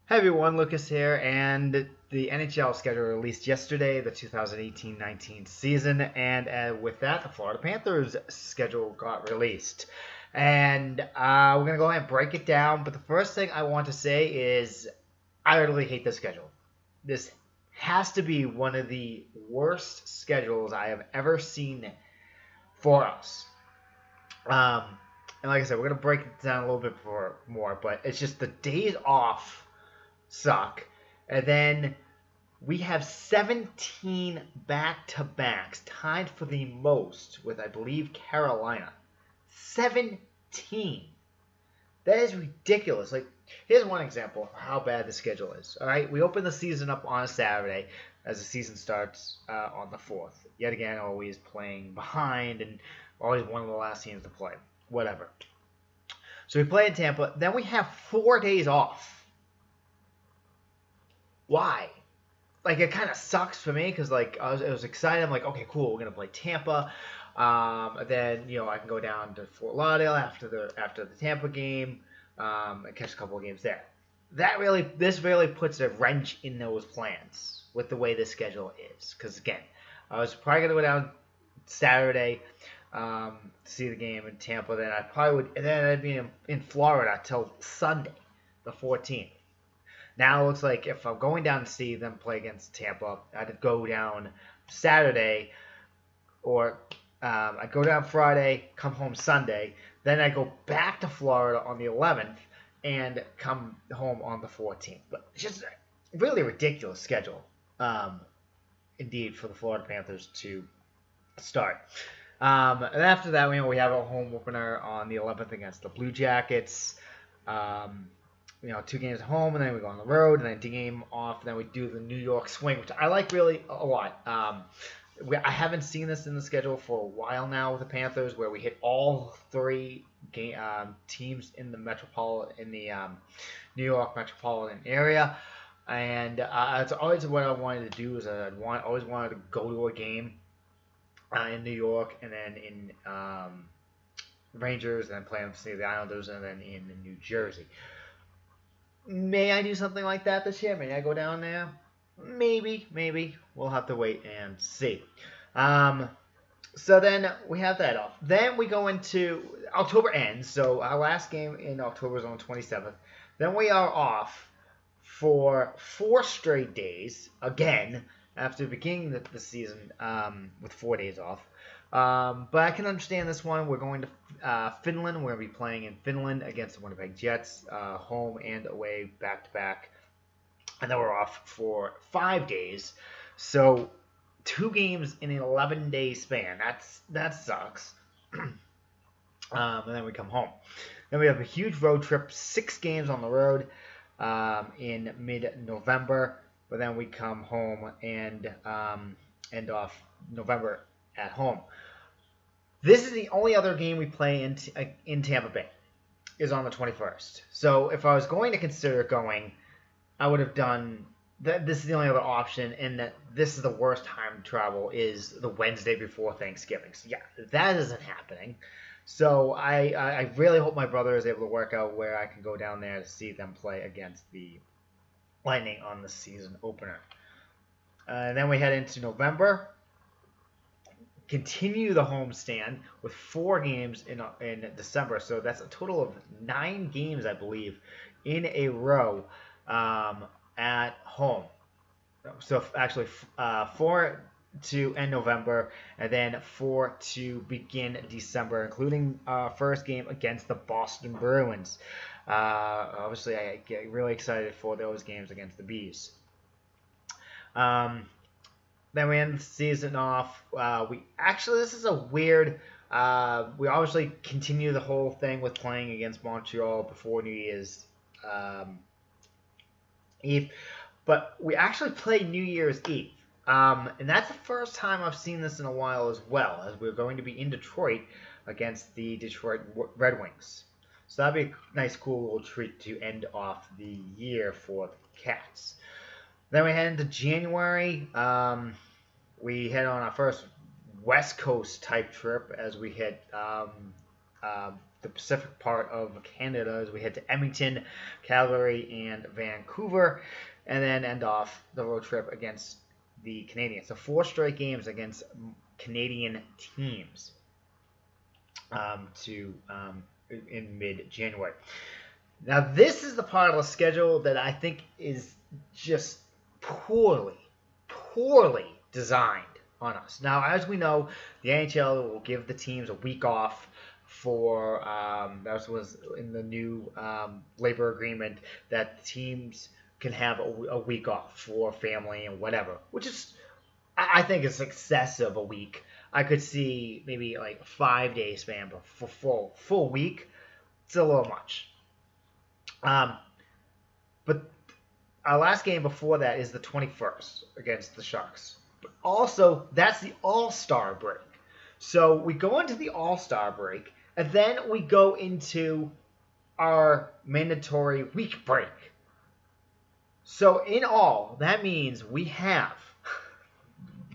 Hey everyone, Lucas here, and the NHL schedule released yesterday, the 2018-19 season, and with that, the Florida Panthers schedule got released. And we're going to go ahead and break it down, but the first thing I want to say is I really hate this schedule. This has to be one of the worst schedules I have ever seen for us. And like I said, we're going to break it down a little bit more, but it's just the days off suck. And then we have 17 back-to-backs, tied for the most with, I believe, Carolina. 17. That is ridiculous. Like, here's one example of how bad the schedule is. All right, we open the season up on a Saturday as the season starts on the 4th. Yet again, always playing behind and always one of the last teams to play. Whatever. So we play in Tampa. Then we have 4 days off. Why? Like, it kind of sucks for me because, like, I was excited. I'm like, okay, cool, we're gonna play Tampa. Then I can go down to Fort Lauderdale after the Tampa game and catch a couple of games there. This really puts a wrench in those plans with the way this schedule is. Because again, I was probably gonna go down Saturday to see the game in Tampa. Then I'd be in Florida till Sunday, the 14th. Now it looks like if I'm going down to see them play against Tampa, I'd go down Saturday, or I'd go down Friday, come home Sunday. Then I go back to Florida on the 11th and come home on the 14th. But it's just a really ridiculous schedule, indeed, for the Florida Panthers to start. And after that, we have a home opener on the 11th against the Blue Jackets. 2 games at home, and then we go on the road, and then a game off, and then we do the New York swing, which I like really a lot. I haven't seen this in the schedule for a while now with the Panthers, where we hit all 3 teams in the New York metropolitan area, and it's always what I wanted to do. Is always wanted to go to a game in New York, and then in Rangers, and then play the Islanders, and then in New Jersey. May I do something like that this year? May I go down there? Maybe. We'll have to wait and see. So then we have that off. Then we go into October ends. So our last game in October is on the 27th. Then we are off for 4 straight days, again, after beginning the season with 4 days off. But I can understand this one. We're going to Finland. We're going to be playing in Finland against the Winnipeg Jets, home and away, back-to-back. And then we're off for 5 days. So 2 games in an 11-day span. That sucks. And then we come home. Then we have a huge road trip, 6 games on the road in mid-November. But then we come home and end off November at home. This is the only other game we play in Tampa Bay, is on the 21st. So if I was going to consider going, I would have done that. This is the only other option, and that this is the worst time to travel is the Wednesday before Thanksgiving. So yeah, that isn't happening. So I really hope my brother is able to work out where I can go down there to see them play against the Lightning on the season opener. And then we head into November. Continue the homestand with 4 games in December. So that's a total of 9 games, I believe, in a row at home. So actually 4 to end November, and then 4 to begin December, including our first game against the Boston Bruins. Obviously, I get really excited for those games against the Bees. Then we end the season off. This is a weird. We obviously continue the whole thing with playing against Montreal before New Year's Eve, but we actually play New Year's Eve, and that's the first time I've seen this in a while as well, as we're going to be in Detroit against the Detroit Red Wings. So that'd be a nice, cool little treat to end off the year for the Cats. Then we head into January. We head on our first West Coast type trip as we hit the Pacific part of Canada as we head to Edmonton, Calgary, and Vancouver, and then end off the road trip against the Canadiens. So 4 straight games against Canadian teams in mid-January. Now, this is the part of the schedule that I think is just poorly designed on us. Now, as we know, the NHL will give the teams a week off for, that was in the new labor agreement, that teams can have a week off for family and whatever, which is, I think it's excessive, a week. I could see maybe like 5 days span, but for full week, it's a little much. But our last game before that is the 21st against the Sharks. But also, that's the All-Star break. So we go into the All-Star break, and then we go into our mandatory week break. So in all, that means we have,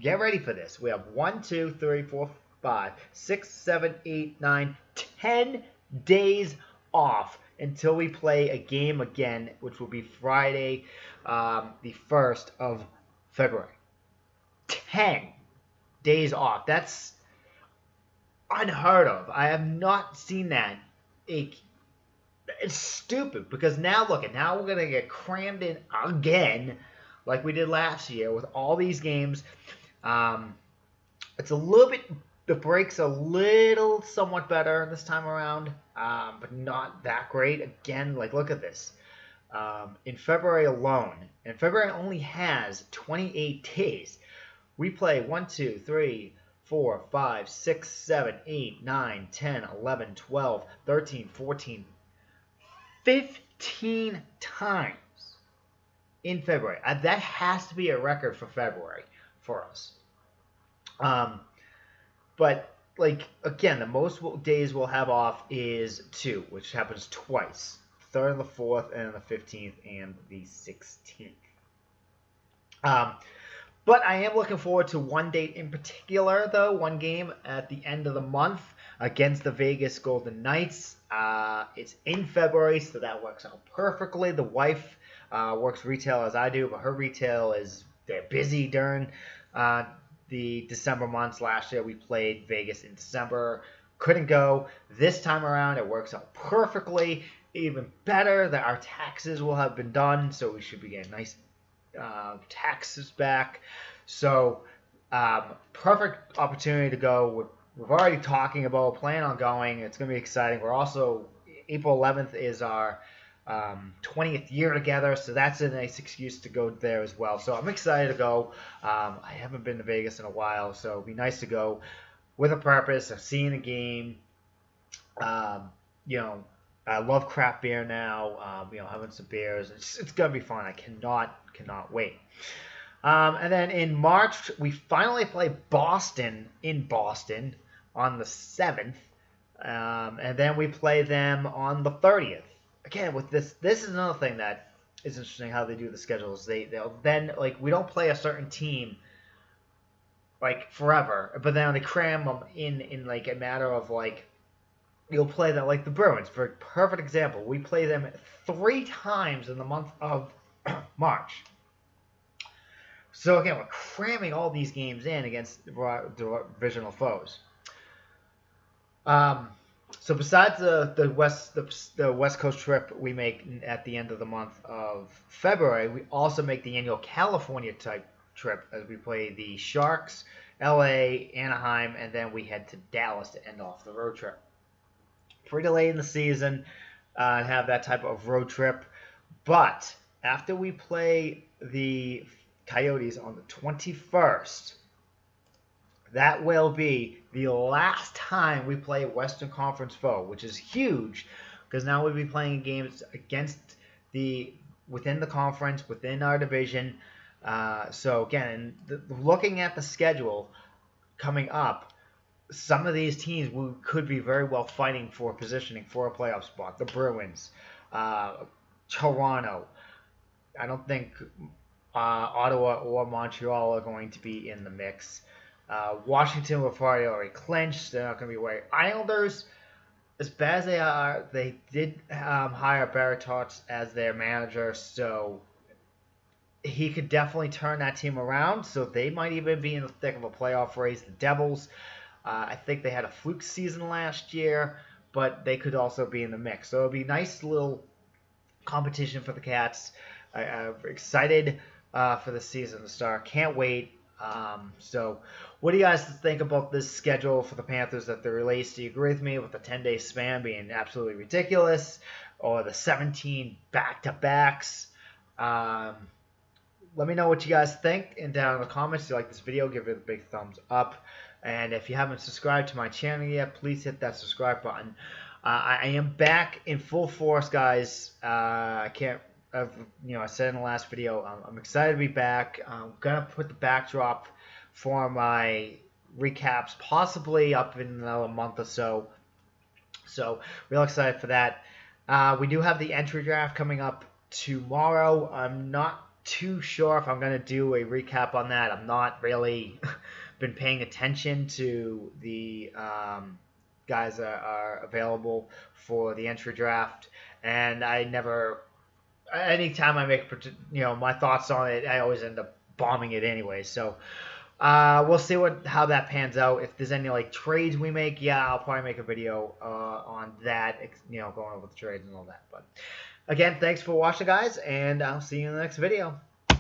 get ready for this, we have 1, 2, 3, 4, 5, 6, 7, 8, 9, 10 days off until we play a game again, which will be Friday, the 1st of February. 10 days off. That's unheard of. I have not seen that. It's stupid because now look at, now we're going to get crammed in again like we did last year with all these games. It's a little bit, the break's a little somewhat better this time around, but not that great. Again, like look at this. In February alone, and February only has 28 days. We play 1, 2, 3, 4, 5, 6, 7, 8, 9, 10, 11, 12, 13, 14, 15 times in February. That has to be a record for February for us. But, like, again, the most days we'll have off is 2, which happens twice. 3rd and the 4th, and the 15th and the 16th. But I am looking forward to one date in particular, though. One game at the end of the month against the Vegas Golden Knights. It's in February, so that works out perfectly. The wife works retail as I do, but her retail is, they're busy during the December months. Last year we played Vegas in December. Couldn't go. This time around it works out perfectly. Even better that our taxes will have been done, so we should be getting nice taxes back. So perfect opportunity to go. We're already talking about, plan on going. It's going to be exciting. We're also, April 11th is our 20th year together, so that's a nice excuse to go there as well. So I'm excited to go. I haven't been to Vegas in a while, so it'd be nice to go with a purpose of seeing a game. You know, I love craft beer now. You know, having some beers. It's gonna be fun. I cannot wait. And then in March, we finally play Boston in Boston on the 7th. And then we play them on the 30th. Again, with this is another thing that is interesting how they do the schedules. They'll then, like, we don't play a certain team like forever, but then they cram them in like a matter of like, you'll play them like the Bruins, for a perfect example. We play them 3 times in the month of March. So again, we're cramming all these games in against divisional foes. So besides the West Coast trip we make at the end of the month of February, we also make the annual California type trip as we play the Sharks, LA, Anaheim, and then we head to Dallas to end off the road trip. Pretty late in the season and have that type of road trip, but after we play the Coyotes on the 21st, that will be the last time we play a Western Conference foe, which is huge because now we'll be playing games against within the conference, within our division. So again, looking at the schedule coming up, some of these teams we could be very well fighting for positioning for a playoff spot. The Bruins, Toronto. I don't think Ottawa or Montreal are going to be in the mix. Washington will probably already clinched. They're not going to be away. Islanders, as bad as they are, they did hire Bertans as their manager, so he could definitely turn that team around. So they might even be in the thick of a playoff race. The Devils, I think they had a fluke season last year, but they could also be in the mix. So it'll be a nice little competition for the Cats. I'm excited for the season to start. Can't wait. So, what do you guys think about this schedule for the Panthers that they released? Do you agree with me with the 10-day span being absolutely ridiculous, or the 17 back-to-backs? Let me know what you guys think, and down in the comments, if you like this video, give it a big thumbs up. And if you haven't subscribed to my channel yet, please hit that subscribe button. I am back in full force, guys. I can't, I said in the last video, I'm excited to be back. I'm gonna put the backdrop for my recaps, possibly up in another month or so. So real excited for that. We do have the entry draft coming up tomorrow. I'm not too sure if I'm gonna do a recap on that. I'm not really been paying attention to the guys that are available for the entry draft, and I never. Anytime I make my thoughts on it, I always end up bombing it anyway. So we'll see how that pans out. If there's any like trades we make, yeah, I'll probably make a video on that. Going over the trades and all that. But again, thanks for watching, guys, and I'll see you in the next video.